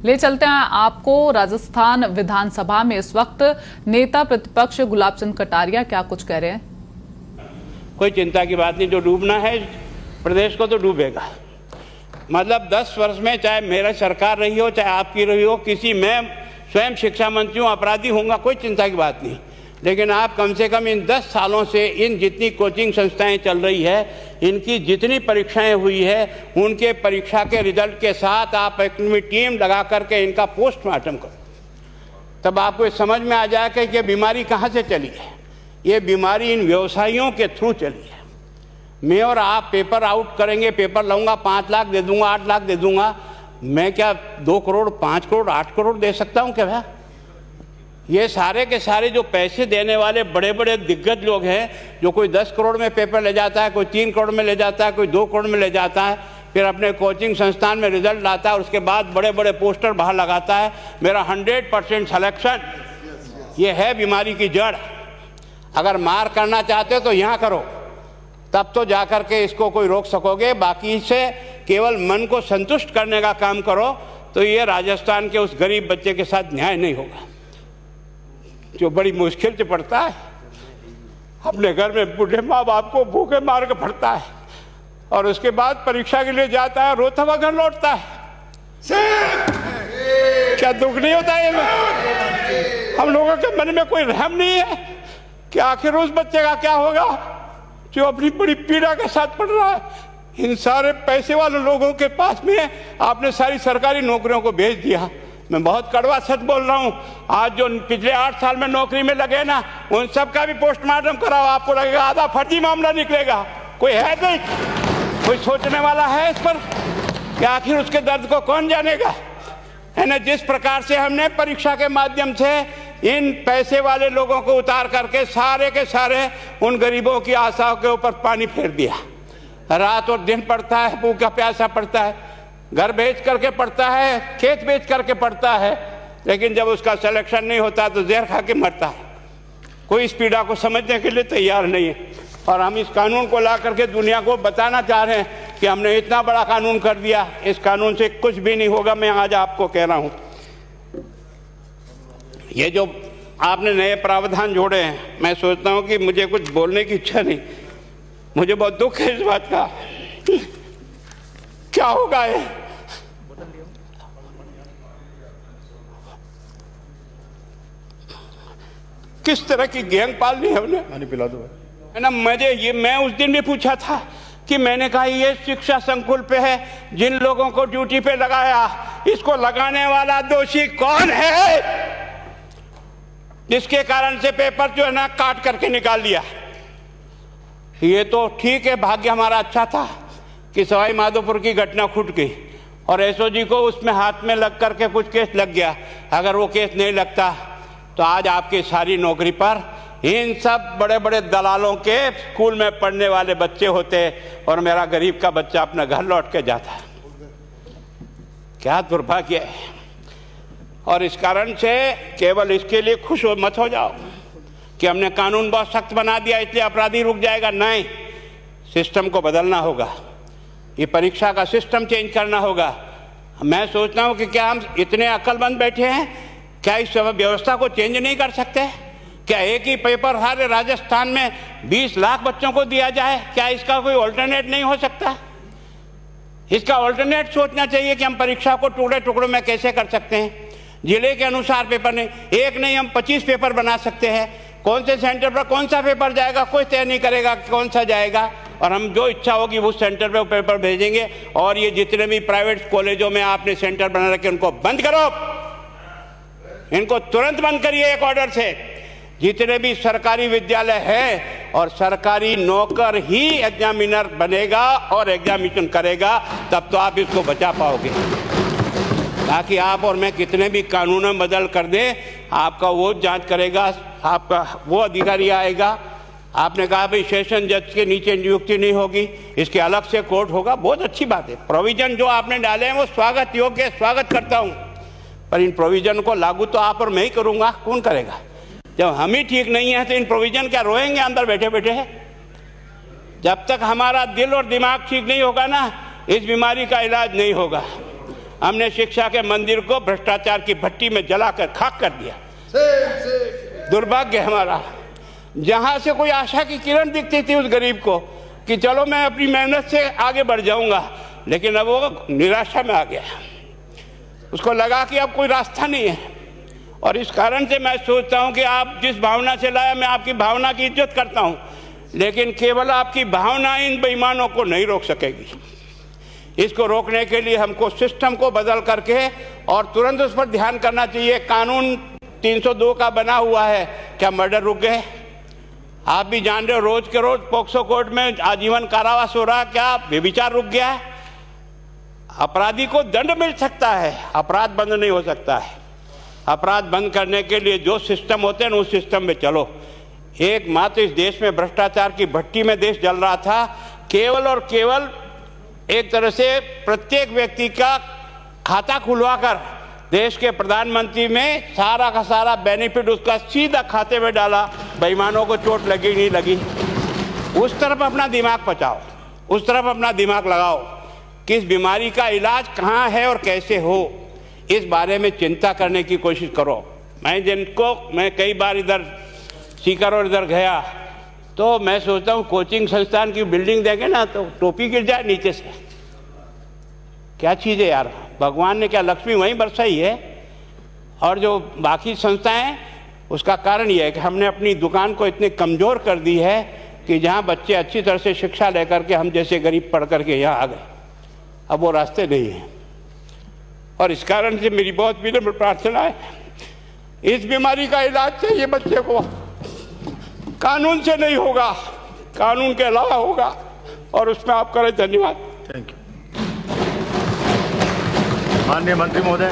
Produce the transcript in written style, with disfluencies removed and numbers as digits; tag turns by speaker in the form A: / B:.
A: ले चलते हैं आपको राजस्थान विधानसभा में। इस वक्त नेता प्रतिपक्ष गुलाब चंद कटारिया क्या कुछ कह रहे हैं?
B: कोई चिंता की बात नहीं, जो डूबना है प्रदेश को तो डूबेगा। मतलब 10 वर्ष में चाहे मेरा सरकार रही हो चाहे आपकी रही हो, किसी में स्वयं शिक्षा मंत्री हूँ, अपराधी होऊंगा, कोई चिंता की बात नहीं। लेकिन आप कम से कम इन 10 सालों से इन जितनी कोचिंग संस्थाएं चल रही है, इनकी जितनी परीक्षाएं हुई है, उनके परीक्षा के रिजल्ट के साथ आप एक टीम लगा करके इनका पोस्टमार्टम करो, तब आपको समझ में आ जाएगा कि ये बीमारी कहाँ से चली है। ये बीमारी इन व्यवसायियों के थ्रू चली है। मैं और आप पेपर आउट करेंगे, पेपर लाऊंगा, 5 लाख दे दूंगा, 8 लाख दे दूंगा। मैं क्या 2 करोड़, 5 करोड़, 8 करोड़ दे सकता हूँ क्या? ये सारे के सारे जो पैसे देने वाले बड़े बड़े दिग्गज लोग हैं, जो कोई 10 करोड़ में पेपर ले जाता है, कोई 3 करोड़ में ले जाता है, कोई 2 करोड़ में ले जाता है, फिर अपने कोचिंग संस्थान में रिजल्ट लाता है और उसके बाद बड़े बड़े पोस्टर बाहर लगाता है, मेरा 100% सिलेक्शन। ये है बीमारी की जड़। अगर मार करना चाहते हो तो यहाँ करो, तब तो जाकर के इसको कोई रोक सकोगे। बाकी से केवल मन को संतुष्ट करने का काम करो तो ये राजस्थान के उस गरीब बच्चे के साथ न्याय नहीं होगा, जो बड़ी मुश्किल से पढ़ता है, अपने घर में बूढ़े माँ बाप को भूखे मार के पढ़ता है और उसके बाद परीक्षा के लिए जाता है, रोता हुआ घर लौटता है। क्या दुख नहीं होता है? हम लोगों के मन में कोई रहम नहीं है कि आखिर उस बच्चे का क्या होगा जो अपनी बड़ी पीड़ा के साथ पढ़ रहा है। इन सारे पैसे वाले लोगों के पास में आपने सारी सरकारी नौकरियों को भेज दिया। मैं बहुत कड़वा सच बोल रहा हूँ। आज जो पिछले 8 साल में नौकरी में लगे ना, उन सब का भी पोस्टमार्टम कराओ, आपको लगेगा आधा फर्जी मामला निकलेगा। कोई है नहीं, कोई सोचने वाला है इस पर कि आखिर उसके दर्द को कौन जानेगा? है ना। जिस प्रकार से हमने परीक्षा के माध्यम से इन पैसे वाले लोगों को उतार करके सारे के सारे उन गरीबों की आशाओं के ऊपर पानी फेर दिया। रात और दिन पढ़ता है, भूखा प्यासा पढ़ता है, घर बेच करके पढ़ता है, खेत बेच करके पढ़ता है, लेकिन जब उसका सिलेक्शन नहीं होता तो जहर खा के मरता है। कोई इस पीड़ा को समझने के लिए तैयार नहीं है। और हम इस कानून को ला करके दुनिया को बताना चाह रहे हैं कि हमने इतना बड़ा कानून कर दिया, इस कानून से कुछ भी नहीं होगा। मैं आज आपको कह रहा हूँ, ये जो आपने नए प्रावधान जोड़े हैं, मैं सोचता हूँ कि मुझे कुछ बोलने की इच्छा नहीं, मुझे बहुत दुख है इस बात का। क्या होगा ये? किस तरह की गैंग पालनी है हमने?
C: पानी पिला दो
B: है ना। मैं उस दिन भी पूछा था कि मैंने कहा ये शिक्षा संकुल पे है, जिन लोगों को ड्यूटी पे लगाया, इसको लगाने वाला दोषी कौन है, जिसके कारण से पेपर जो है ना काट करके निकाल दिया। ये तो ठीक है, भाग्य हमारा अच्छा था कि सवाई माधोपुर की घटना छूट गई और एसओजी को उसमें हाथ में लग करके कुछ केस लग गया। अगर वो केस नहीं लगता तो आज आपकी सारी नौकरी पर इन सब बड़े बड़े दलालों के स्कूल में पढ़ने वाले बच्चे होते और मेरा गरीब का बच्चा अपना घर लौट के जाता। क्या दुर्भाग्य है। और इस कारण से केवल इसके लिए खुश मत हो जाओ कि हमने कानून बहुत सख्त बना दिया इसलिए अपराधी रुक जाएगा। नहीं, सिस्टम को बदलना होगा, ये परीक्षा का सिस्टम चेंज करना होगा। मैं सोचता हूँ कि क्या हम इतने अक्लमंद बैठे हैं, क्या इस व्यवस्था को चेंज नहीं कर सकते? क्या एक ही पेपर सारे राजस्थान में 20 लाख बच्चों को दिया जाए? क्या इसका कोई ऑल्टरनेट नहीं हो सकता? इसका ऑल्टरनेट सोचना चाहिए कि हम परीक्षा को टुकड़े टुकड़ों में कैसे कर सकते हैं। जिले के अनुसार पेपर नहीं, एक नहीं हम 25 पेपर बना सकते हैं। कौन से सेंटर पर कौन सा पेपर जाएगा कोई तय नहीं करेगा कौन सा जाएगा, और हम जो इच्छा होगी उस सेंटर पे वो पेपर भेजेंगे। और ये जितने भी प्राइवेट कॉलेजों में आपने सेंटर बना रखे उनको बंद करो, इनको तुरंत बंद करिए एक ऑर्डर से। जितने भी सरकारी विद्यालय है और सरकारी नौकर ही एग्जामिनर बनेगा और एग्जामिनेशन करेगा, तब तो आप इसको बचा पाओगे। ताकि आप और मैं कितने भी कानून बदल कर दें, आपका वो जांच करेगा, आपका वो अधिकारी आएगा। आपने कहा भाई सेशन जज के नीचे नियुक्ति नहीं होगी, इसके अलग से कोर्ट होगा, बहुत अच्छी बात है। प्रोविजन जो आपने डाले हैं वो स्वागत योग्य, स्वागत करता हूँ, पर इन प्रोविजन को लागू तो आप और मैं ही करूँगा, कौन करेगा? जब हम ही ठीक नहीं है तो इन प्रोविजन क्या रोएंगे अंदर बैठे बैठे? जब तक हमारा दिल और दिमाग ठीक नहीं होगा ना, इस बीमारी का इलाज नहीं होगा। हमने शिक्षा के मंदिर को भ्रष्टाचार की भट्टी में जलाकर खाक कर दिया। दुर्भाग्य हमारा, जहां से कोई आशा की किरण दिखती थी उस गरीब को कि चलो मैं अपनी मेहनत से आगे बढ़ जाऊंगा, लेकिन अब वो निराशा में आ गया। उसको लगा कि अब कोई रास्ता नहीं है। और इस कारण से मैं सोचता हूं कि आप जिस भावना से लाया, मैं आपकी भावना की इज्जत करता हूं, लेकिन केवल आपकी भावना इन बेईमानों को नहीं रोक सकेगी। इसको रोकने के लिए हमको सिस्टम को बदल करके और तुरंत उस पर ध्यान करना चाहिए। कानून 302 का बना हुआ है, क्या मर्डर रुक गए? आप भी जान रहे हो, रोज के रोज पोक्सो कोर्ट में आजीवन कारावास हो रहा, क्या व्यभिचार रुक गया है? अपराधी को दंड मिल सकता है, अपराध बंद नहीं हो सकता है। अपराध बंद करने के लिए जो सिस्टम होते हैं उस सिस्टम में चलो। एकमात्र इस देश में भ्रष्टाचार की भट्टी में देश जल रहा था, केवल और केवल एक तरह से प्रत्येक व्यक्ति का खाता खुलवाकर देश के प्रधानमंत्री में सारा का सारा बेनिफिट उसका सीधा खाते में डाला। बेईमानों को चोट लगी नहीं लगी, उस तरफ अपना दिमाग बचाओ, उस तरफ अपना दिमाग लगाओ। किस बीमारी का इलाज कहाँ है और कैसे हो, इस बारे में चिंता करने की कोशिश करो। मैं कई बार इधर सीकर और इधर गया तो मैं सोचता हूँ कोचिंग संस्थान की बिल्डिंग देंगे ना तो टोपी गिर जाए नीचे से। क्या चीज़ है यार, भगवान ने क्या लक्ष्मी वहीं बरसाई है। और जो बाकी संस्थाएं, उसका कारण यह है कि हमने अपनी दुकान को इतनी कमज़ोर कर दी है कि जहाँ बच्चे अच्छी तरह से शिक्षा लेकर के हम जैसे गरीब पढ़ करके यहाँ आ गए, अब वो रास्ते नहीं हैं। और इस कारण से मेरी बहुत विनम्र प्रार्थना है, इस बीमारी का इलाज चाहिए बच्चे को, कानून से नहीं होगा, कानून के अलावा होगा, और उसमें आप करें। धन्यवाद।
C: Thank you. माननीय मंत्री महोदय।